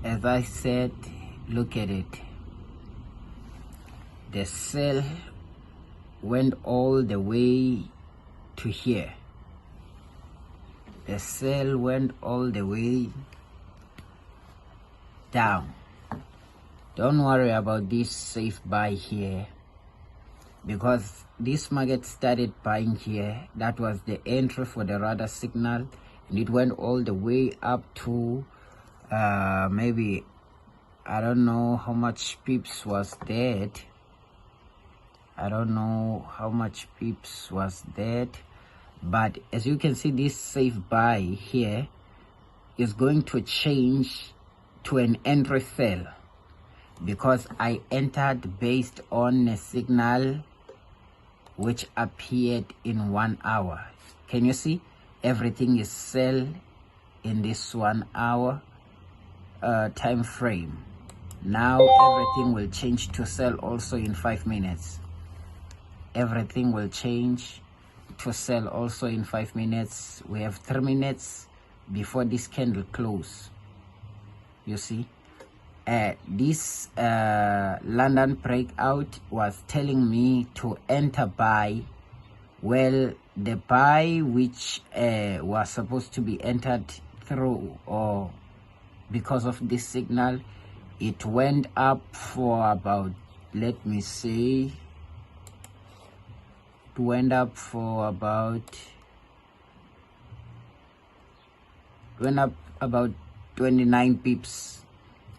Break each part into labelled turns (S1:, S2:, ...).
S1: as I said, look at it. The sell went all the way to here. The sell went all the way down. Don't worry about this safe buy here, because this market started buying here. That was the entry for the radar signal, and it went all the way up to maybe, I don't know how much pips was that. I don't know how much pips was that, but as you can see, this safe buy here is going to change to an entry sell, because I entered based on a signal which appeared in 1 hour. Can you see? Everything is sell in this 1 hour time frame. Now everything will change to sell also in 5 minutes. Everything will change to sell also in 5 minutes. We have 3 minutes before this candle close. You see, this London breakout was telling me to enter buy. Well, the buy which was supposed to be entered through, or because of this signal, it went up for about, let me see, it went up for about 29 pips,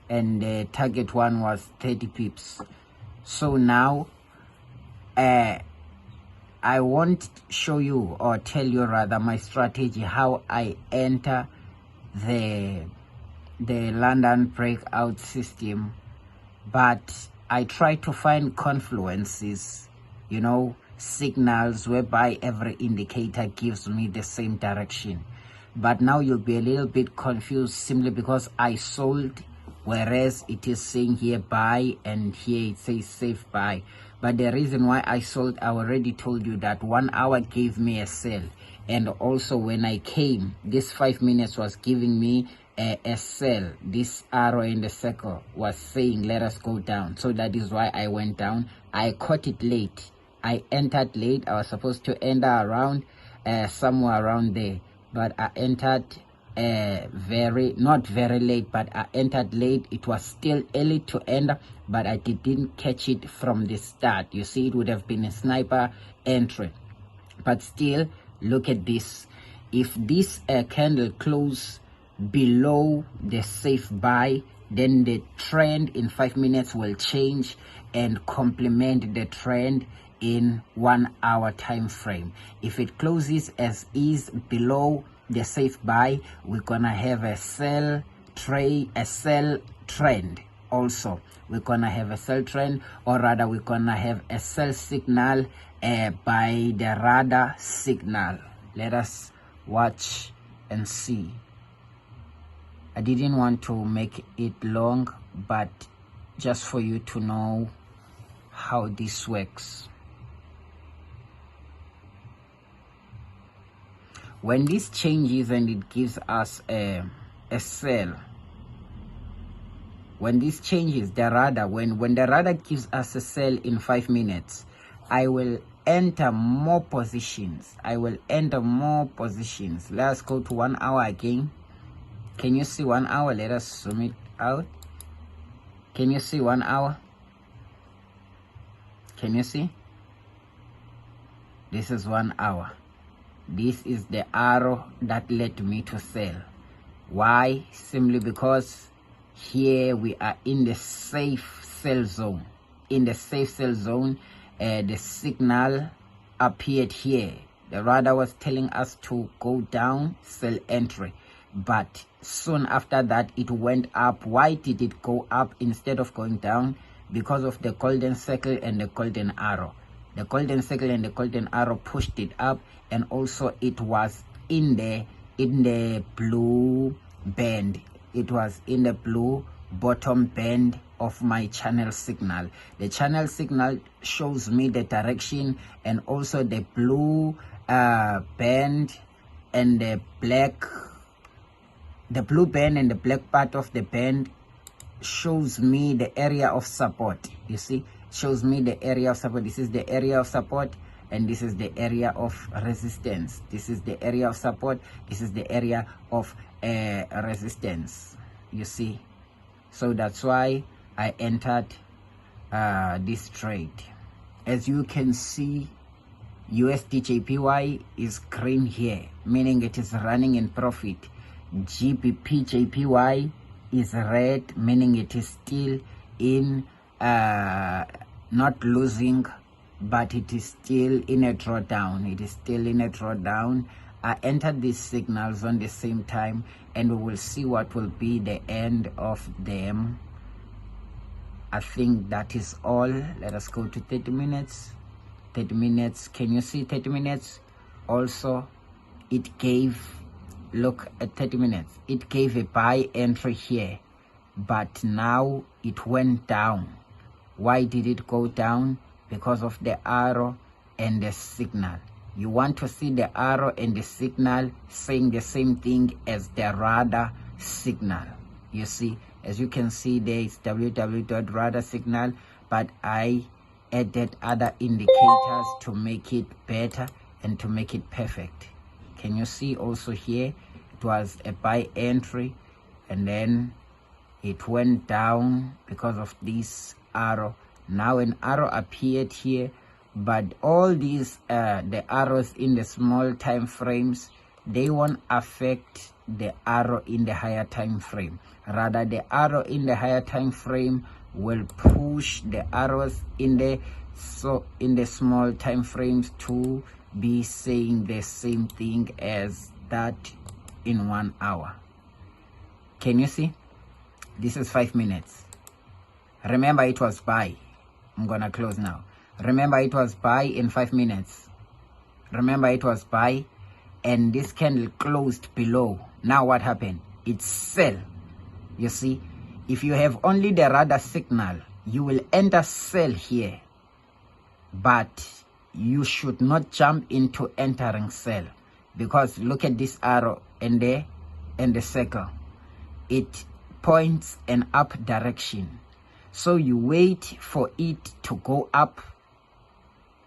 S1: and the target one was 30 pips. So now I won't show you, or tell you rather, my strategy, how I enter the London breakout system, but I try to find confluences, you know, signals whereby every indicator gives me the same direction. But now you'll be a little bit confused simply because I sold, whereas it is saying here buy and here it says safe buy. But the reason why I sold, I already told you that 1 hour gave me a sell, and also when I came, this 5 minutes was giving me a sell. This arrow in the circle was saying let us go down, so that is why I went down. I caught it late. I entered late. I was supposed to enter around somewhere around there, but I entered not very late, but I entered late. It was still early to enter, but I didn't catch it from the start. You see, it would have been a sniper entry. But still, look at this. If this candle close below the safe buy, then the trend in 5 minutes will change and complement the trend in 1 hour time frame. If it closes as is below the safe buy, we're gonna have a sell trend. Also, we're gonna have a sell trend, or rather we're gonna have a sell signal by the radar signal. Let us watch and see. I didn't want to make it long, but just for you to know how this works. When this changes and it gives us a sell, when this changes the radar, when the radar gives us a sell in 5 minutes, I will enter more positions. Let's go to 1 hour again. Can you see 1 hour? Let us zoom it out. Can you see 1 hour? Can you see? This is 1 hour. This is the arrow that led me to sell. Why? Simply because here we are in the safe sell zone. In the safe sell zone, the signal appeared here. The radar was telling us to go down, sell entry. But soon after that, it went up. Why did it go up instead of going down? Because of the golden circle and the golden arrow. The golden circle and the golden arrow pushed it up, and also it was in the blue band. It was in the blue bottom band of my channel signal. The channel signal shows me the direction, and also the blue band and the black. The blue band and the black part of the band shows me the area of support. You see, shows me the area of support. This is the area of support, and this is the area of resistance. This is the area of support, this is the area of resistance. You see, so that's why I entered this trade. As you can see, USD JPY is green here, meaning it is running in profit. GBP JPY is red, meaning it is still in not losing, but it is still in a drawdown. It is still in a drawdown. I entered these signals on the same time, and we will see what will be the end of them. I think that is all. Let us go to 30 minutes. 30 minutes, can you see 30 minutes? Also, it gave, look at 30 minutes, it gave a buy entry here, but now it went down. Why did it go down? Because of the arrow and the signal. You want to see the arrow and the signal saying the same thing as the radar signal. You see, as you can see, there is www.radar signal, but I added other indicators to make it better and to make it perfect. Can you see also here, it was a buy entry, and then it went down because of this arrow. Now an arrow appeared here, but all these the arrows in the small time frames, they won't affect the arrow in the higher time frame. Rather, the arrow in the higher time frame will push the arrows in the small time frames to be saying the same thing as that in 1 hour. Can you see? This is 5 minutes. Remember, it was buy. I'm gonna close now. Remember, it was buy in 5 minutes. Remember, it was buy, and this candle closed below. Now what happened? It's sell. You see, if you have only the radar signal, you will enter sell here, but you should not jump into entering sell, because look at this arrow and the circle. It points an up direction. So you wait for it to go up,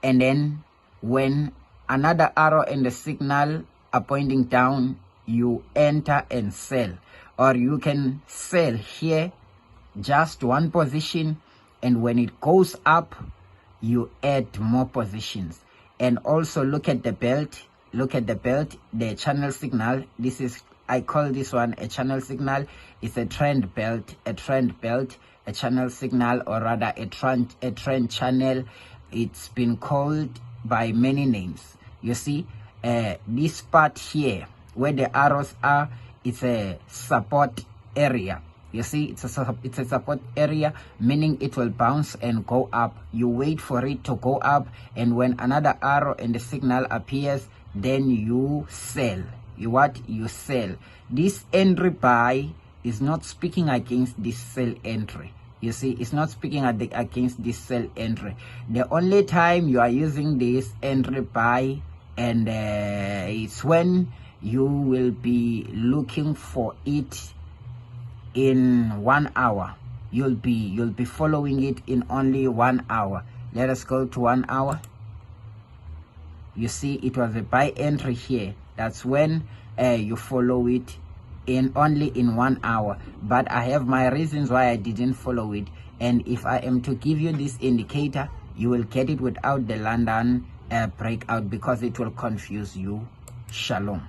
S1: and then when another arrow and the signal are pointing down, you enter and sell. Or you can sell here just one position, and when it goes up, you add more positions. And also look at the belt. Look at the belt, the channel signal. This is, I call this one a channel signal. It's a trend belt, a channel signal, or rather a trend channel. It's been called by many names. You see, this part here where the arrows are, it's a support area. You see, it's a support area, meaning it will bounce and go up. You wait for it to go up, and when another arrow and the signal appears, then you sell. You sell. This entry buy is not speaking against this sell entry. You see, it's not speaking against this sell entry. The only time you are using this entry buy, and it's when you will be looking for it in 1 hour. You'll be following it in only 1 hour. Let us go to 1 hour. You see, it was a buy entry here. That's when you follow it in only in 1 hour. But I have my reasons why I didn't follow it, and if I am to give you this indicator, you will get it without the London breakout, because it will confuse you. Shalom.